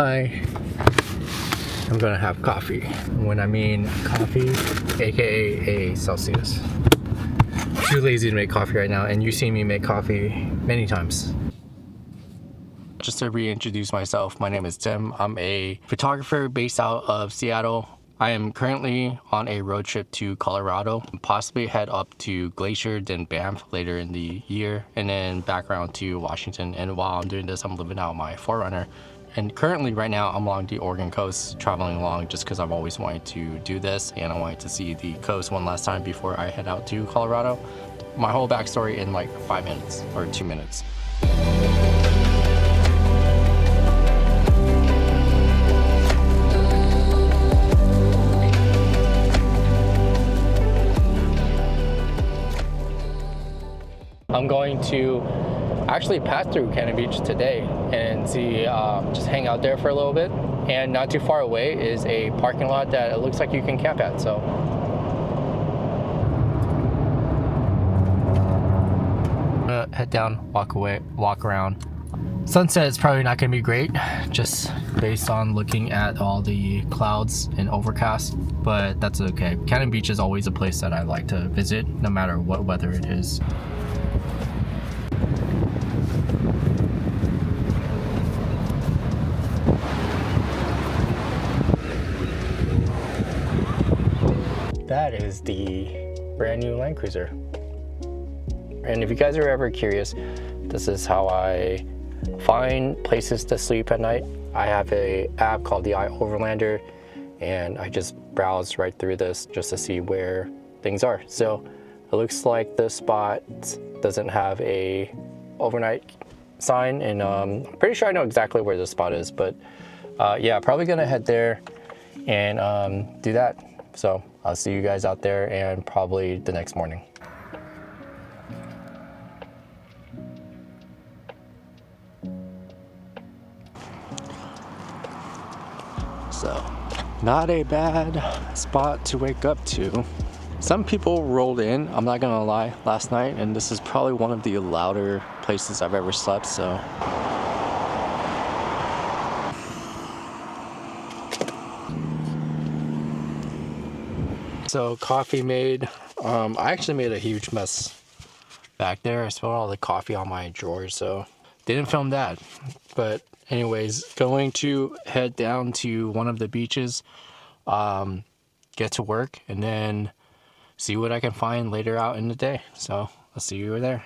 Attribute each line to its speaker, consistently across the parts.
Speaker 1: I'm gonna have coffee. When I mean coffee, aka a Celsius. Too lazy to make coffee right now, and you see me make coffee many times. Just to reintroduce myself, my name is Tim. I'm a photographer based out of Seattle. I am currently on a road trip to Colorado, possibly head up to Glacier, then Banff later in the year, and then back around to Washington. And while I'm doing this, I'm living out my 4Runner. And currently, right now, I'm along the Oregon coast, traveling along just because I've always wanted to do this, and I wanted to see the coast one last time before I head out to Colorado. My whole backstory in like 5 minutes or 2 minutes. I'm going to actually pass through Cannon Beach today and see, just hang out there for a little bit. And not too far away is a parking lot that it looks like you can camp at, so. I'm gonna head down, walk away, walk around. Sunset is probably not gonna be great, just based on looking at all the clouds and overcast, but that's okay. Cannon Beach is always a place that I like to visit, no matter what weather it is. That is the brand new Land Cruiser. And if you guys are ever curious, this is how I find places to sleep at night. I have an app called the iOverlander, and I just browse right through this just to see where things are. So it looks like this spot doesn't have a overnight sign, and I'm pretty sure I know exactly where this spot is, but yeah, probably gonna head there and do that. So I'll see you guys out there, and probably the next morning. So, not a bad spot to wake up to. Some people rolled in, I'm not gonna lie, last night, and this is probably one of the louder places I've ever slept, so. So coffee made, I actually made a huge mess back there. I spilled all the coffee on my drawers, so didn't film that. But anyways, going to head down to one of the beaches, get to work, and then see what I can find later out in the day. So I'll see you there.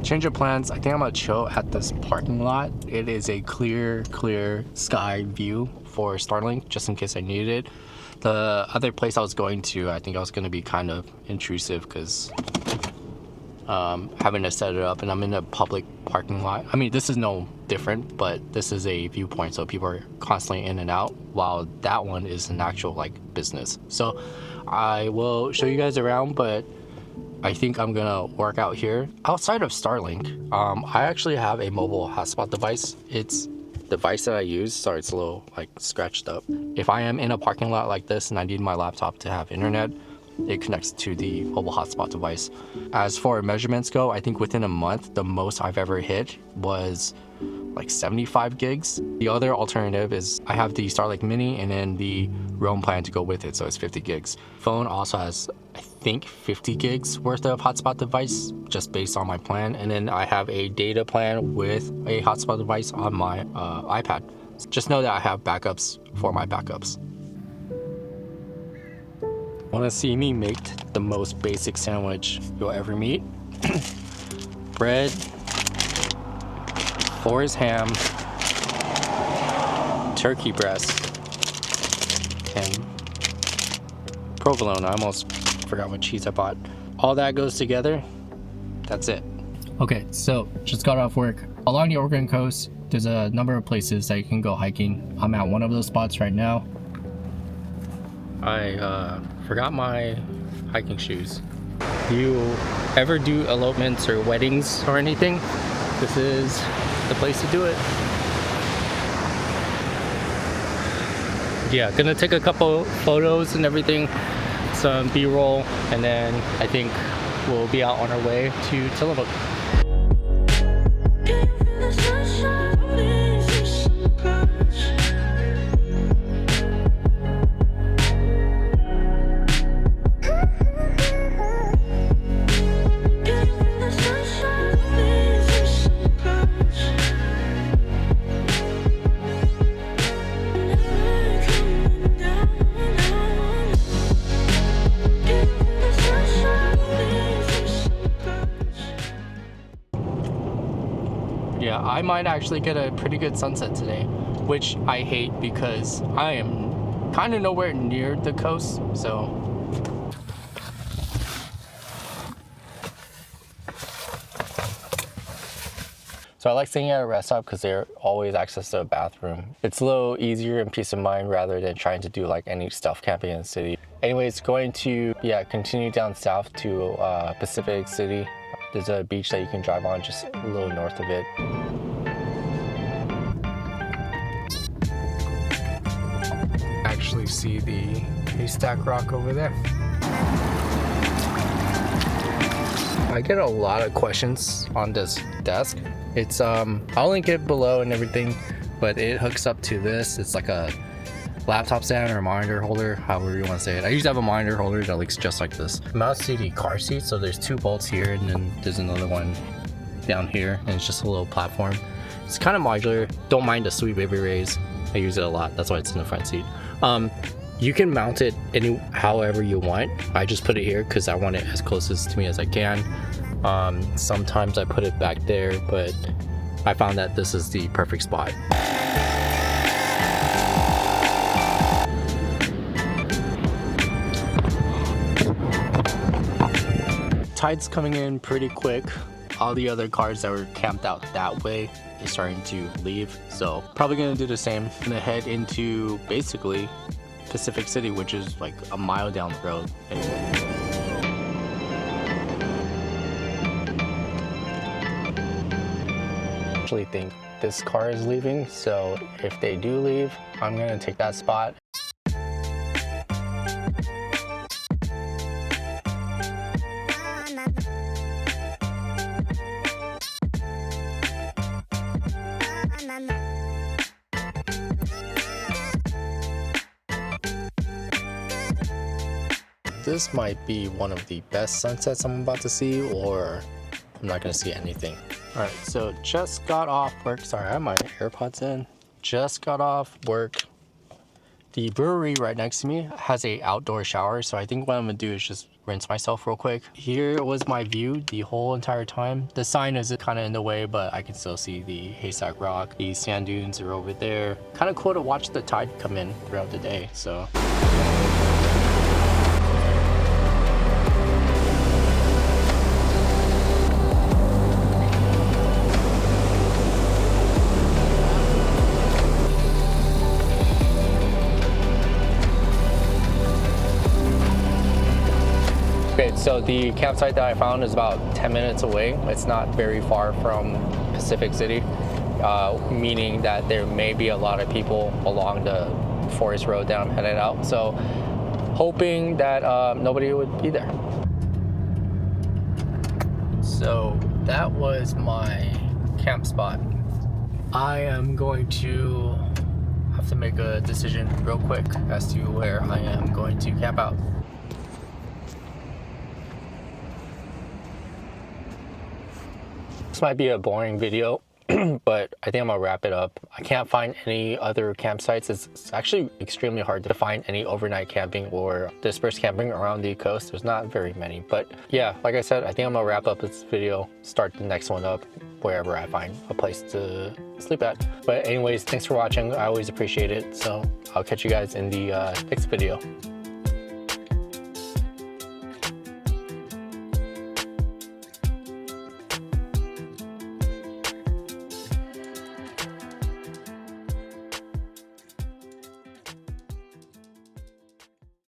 Speaker 1: Change of plans. I think I'm gonna chill at this parking lot. It is a clear sky view for Starlink, just in case I needed it. The other place I was going to, I think I was gonna be kind of intrusive because having to set it up, and I'm in a public parking lot. I mean, this is no different, but this is a viewpoint, so people are constantly in and out, while that one is an actual like business. So I will show you guys around, but I think I'm gonna work out here. Outside of Starlink, I actually have a mobile hotspot device. It's the device that I use, sorry it's a little like scratched up. If I am in a parking lot like this and I need my laptop to have internet, it connects to the mobile hotspot device. As for measurements go, I think within a month, the most I've ever hit was like 75 gigs. The other alternative is I have the Starlink Mini and then the Roam plan to go with it, so it's 50 gigs. Phone also has, I think, 50 gigs worth of hotspot device, just based on my plan. And then I have a data plan with a hotspot device on my iPad. Just know that I have backups for my backups. Want to see me make the most basic sandwich you'll ever meet? Bread, Forrest ham, turkey breast, and provolone. I almost forgot what cheese I bought. All that goes together. That's it. Okay, so just got off work. Along the Oregon coast, there's a number of places that you can go hiking. I'm at one of those spots right now. I forgot my hiking shoes. Do you ever do elopements or weddings or anything? This is the place to do it. Yeah, gonna take a couple photos and everything, some B-roll, and then I think we'll be out on our way to Tillamook. I might actually get a pretty good sunset today, which I hate because I am kind of nowhere near the coast, so. So I like staying at a rest stop because there's always access to a bathroom. It's a little easier and peace of mind rather than trying to do like any stuff camping in the city. Anyways, going to, continue down south to Pacific City. There's a beach that you can drive on just a little north of it. Actually see the haystack rock over there. I get a lot of questions on this desk. It's I'll link it below and everything, but it hooks up to this. It's like a laptop stand or a monitor holder, however you want to say it. I usually have a monitor holder that looks just like this. Mounts to the car seat, so there's 2 bolts here and then there's another one down here, and it's just a little platform. It's kind of modular. Don't mind the sweet baby rays. I use it a lot. That's why it's in the front seat. You can mount it however you want. I just put it here because I want it as close to me as I can. Sometimes I put it back there, but I found that this is the perfect spot. Tide's coming in pretty quick. All the other cars that were camped out that way is starting to leave, so probably gonna do the same. I'm gonna head into basically Pacific City, which is like a mile down the road. I actually think this car is leaving, so if they do leave, I'm gonna take that spot. This might be one of the best sunsets I'm about to see, or I'm not gonna see anything. All right, so just got off work. Sorry, I have my AirPods in. Just got off work. The brewery right next to me has a outdoor shower, so I think what I'm gonna do is just rinse myself real quick. Here was my view the whole entire time. The sign is kind of in the way, but I can still see the haystack rock. The sand dunes are over there. Kind of cool to watch the tide come in throughout the day, so. Okay, so the campsite that I found is about 10 minutes away. It's not very far from Pacific City, meaning that there may be a lot of people along the forest road that I'm headed out. So hoping that nobody would be there. So that was my camp spot. I am going to have to make a decision real quick as to where I am going to camp out. This might be a boring video, but I think I'm gonna wrap it up. I can't find any other campsites. It's actually extremely hard to find any overnight camping or dispersed camping around the coast. There's not very many, but yeah, like I said, I think I'm gonna wrap up this video, start the next one up wherever I find a place to sleep at. But anyways, thanks for watching. I always appreciate it. So I'll catch you guys in the next video.